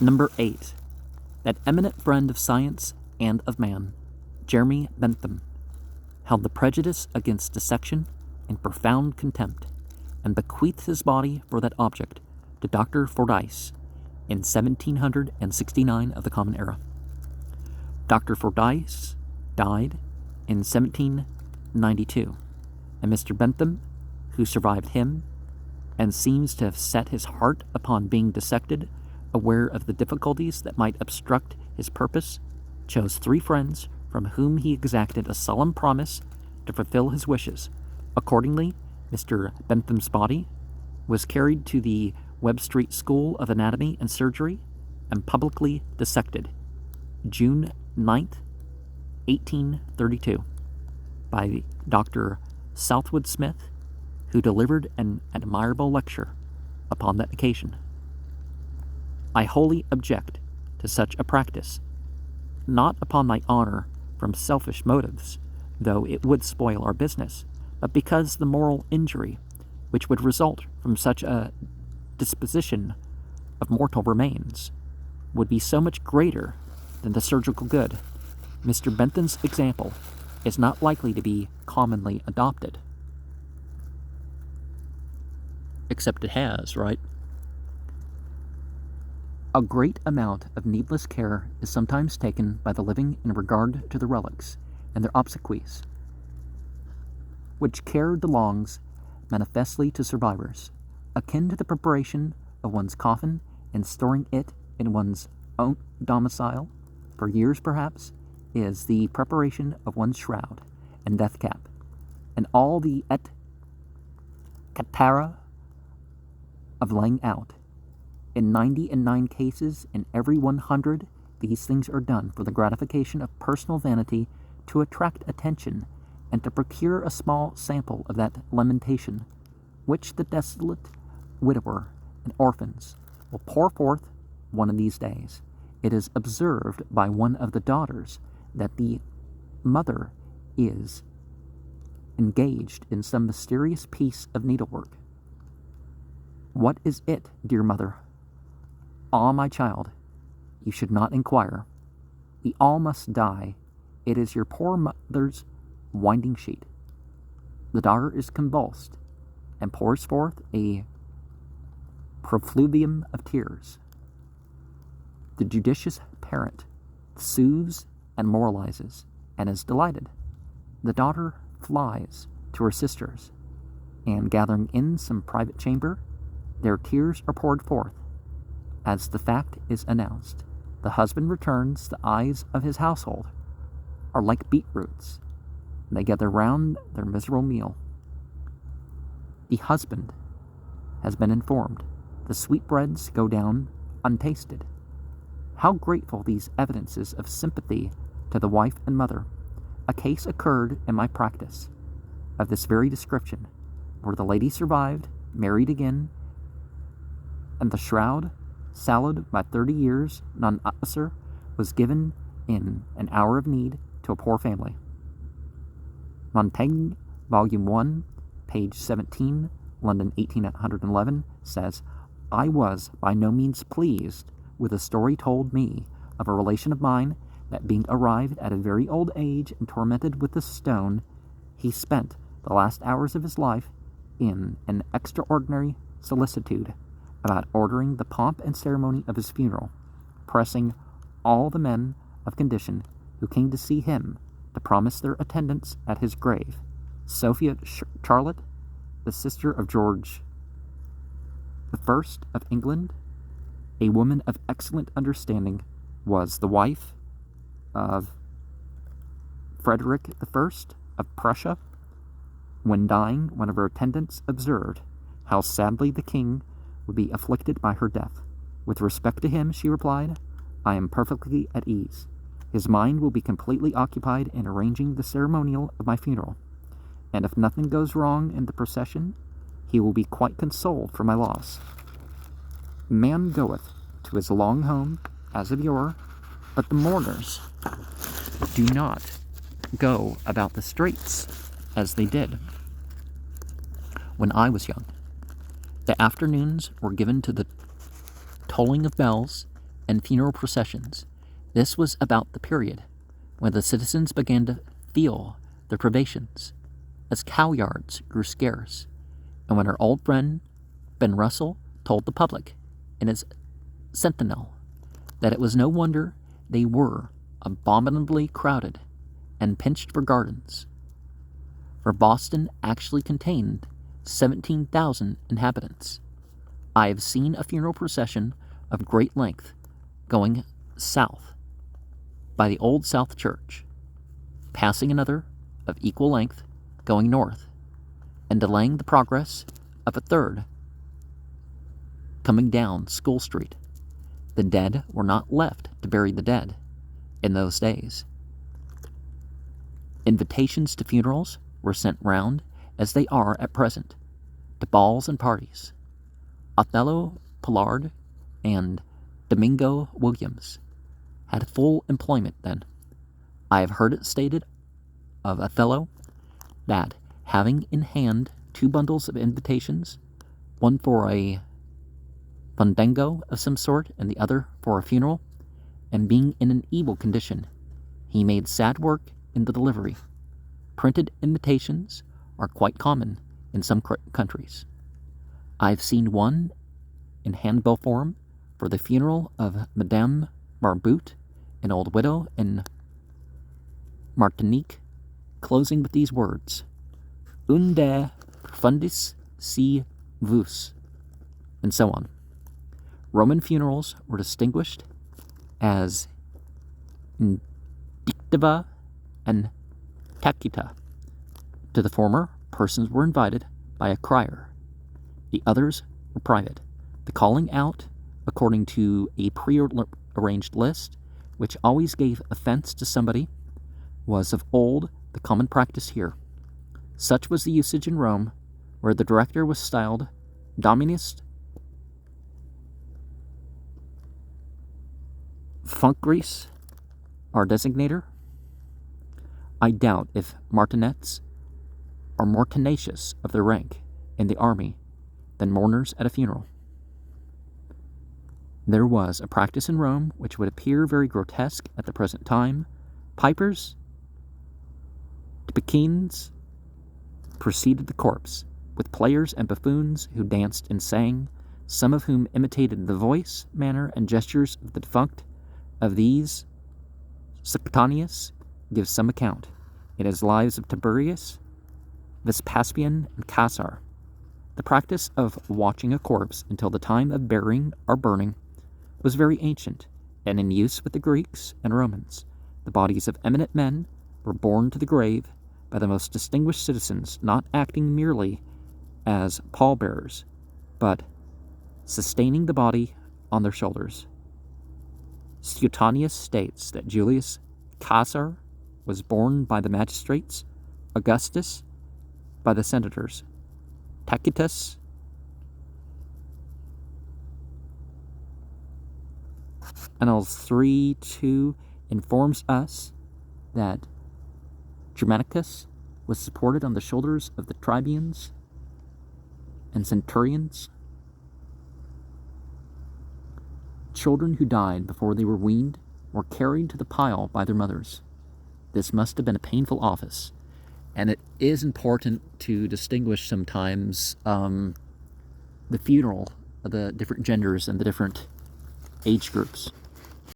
Number 8. That eminent friend of science and of man, Jeremy Bentham, held the prejudice against dissection in profound contempt, and bequeathed his body for that object to Dr. Fordyce in 1769 of the Common Era. Dr. Fordyce died in 1792, and Mr. Bentham, who survived him and seems to have set his heart upon being dissected, aware of the difficulties that might obstruct his purpose, chose 3 friends from whom he exacted a solemn promise to fulfill his wishes. Accordingly, Mr. Bentham's body was carried to the Webb Street School of Anatomy and Surgery and publicly dissected June 9th, 1832, by Dr. Southwood Smith, who delivered an admirable lecture upon that occasion. I wholly object to such a practice, not upon my honor from selfish motives, though it would spoil our business, but because the moral injury which would result from such a disposition of mortal remains would be so much greater than the surgical good. Mr. Bentham's example is not likely to be commonly adopted. Except it has, right? A great amount of needless care is sometimes taken by the living in regard to the relics and their obsequies, which care belongs manifestly to survivors, akin to the preparation of one's coffin and storing it in one's own domicile for years perhaps, is the preparation of one's shroud and death cap, and all the et caetera of laying out. In 99 cases in every 100, these things are done for the gratification of personal vanity, to attract attention, and to procure a small sample of that lamentation, which the desolate widower and orphans will pour forth one of these days. It is observed by one of the daughters that the mother is engaged in some mysterious piece of needlework. What is it, dear mother? Ah, my child, you should not inquire. We all must die. It is your poor mother's winding sheet. The daughter is convulsed and pours forth a profluvium of tears. The judicious parent soothes and moralizes and is delighted. The daughter flies to her sisters, and gathering in some private chamber, their tears are poured forth. As the fact is announced, the husband returns. The eyes of his household are like beetroots. They gather round their miserable meal. The husband has been informed. The sweetbreads go down untasted. How grateful these evidences of sympathy to the wife and mother. A case occurred in my practice of this very description, where the lady survived, married again, and the shroud, salloed by 30 years non-officer, was given in an hour of need to a poor family. Montaigne, Volume 1, page 17, London 1811, says, I was by no means pleased with a story told me of a relation of mine, that being arrived at a very old age and tormented with the stone, he spent the last hours of his life in an extraordinary solicitude about ordering the pomp and ceremony of his funeral, pressing all the men of condition who came to see him to promise their attendance at his grave. Sophia Charlotte, the sister of George I of England, a woman of excellent understanding, was the wife of Frederick I of Prussia. When dying, one of her attendants observed how sadly the king would be afflicted by her death. With respect to him, she replied, I am perfectly at ease. His mind will be completely occupied in arranging the ceremonial of my funeral, and if nothing goes wrong in the procession, he will be quite consoled for my loss. Man goeth to his long home as of yore, but the mourners do not go about the streets as they did when I was young. The afternoons were given to the tolling of bells and funeral processions. This was about the period when the citizens began to feel their privations, as cow yards grew scarce, and when our old friend Ben Russell told the public in his Sentinel that it was no wonder they were abominably crowded and pinched for gardens, for Boston actually contained 17,000 inhabitants. I have seen a funeral procession of great length going south by the Old South Church, passing another of equal length going north, and delaying the progress of a third coming down School Street. The dead were not left to bury the dead in those days. Invitations to funerals were sent round, as they are at present, to balls and parties. Othello Pollard and Domingo Williams had full employment then. I have heard it stated of Othello that, having in hand 2 bundles of invitations, one for a fandango of some sort and the other for a funeral, and being in an evil condition, he made sad work in the delivery. Printed invitations are quite common in some countries. I've seen one in handbill form for the funeral of Madame Barbout, an old widow in Martinique, closing with these words, Unde profundis si vus, and so on. Roman funerals were distinguished as indictiva and tacita. To the former, persons were invited by a crier. The others were private. The calling out, according to a pre-arranged list, which always gave offense to somebody, was of old the common practice here. Such was the usage in Rome, where the director was styled Dominus Funcris, our designator. I doubt if martinets are more tenacious of their rank in the army than mourners at a funeral. There was a practice in Rome which would appear very grotesque at the present time. Pipers, tibicines, preceded the corpse, with players and buffoons who danced and sang, some of whom imitated the voice, manner, and gestures of the defunct. Of these, Sextonius gives some account in his Lives of Tiberius, Vespasian, and Caesar. The practice of watching a corpse until the time of burying or burning was very ancient and in use with the Greeks and Romans. The bodies of eminent men were borne to the grave by the most distinguished citizens, not acting merely as pallbearers, but sustaining the body on their shoulders. Suetonius states that Julius Caesar was borne by the magistrates, Augustus by the senators, Tacitus Annals 3:2 informs us that Germanicus was supported on the shoulders of the tribunes and centurions. Children who died before they were weaned were carried to the pile by their mothers. This must have been a painful office, and it is important to distinguish sometimes the funeral of the different genders and the different age groups.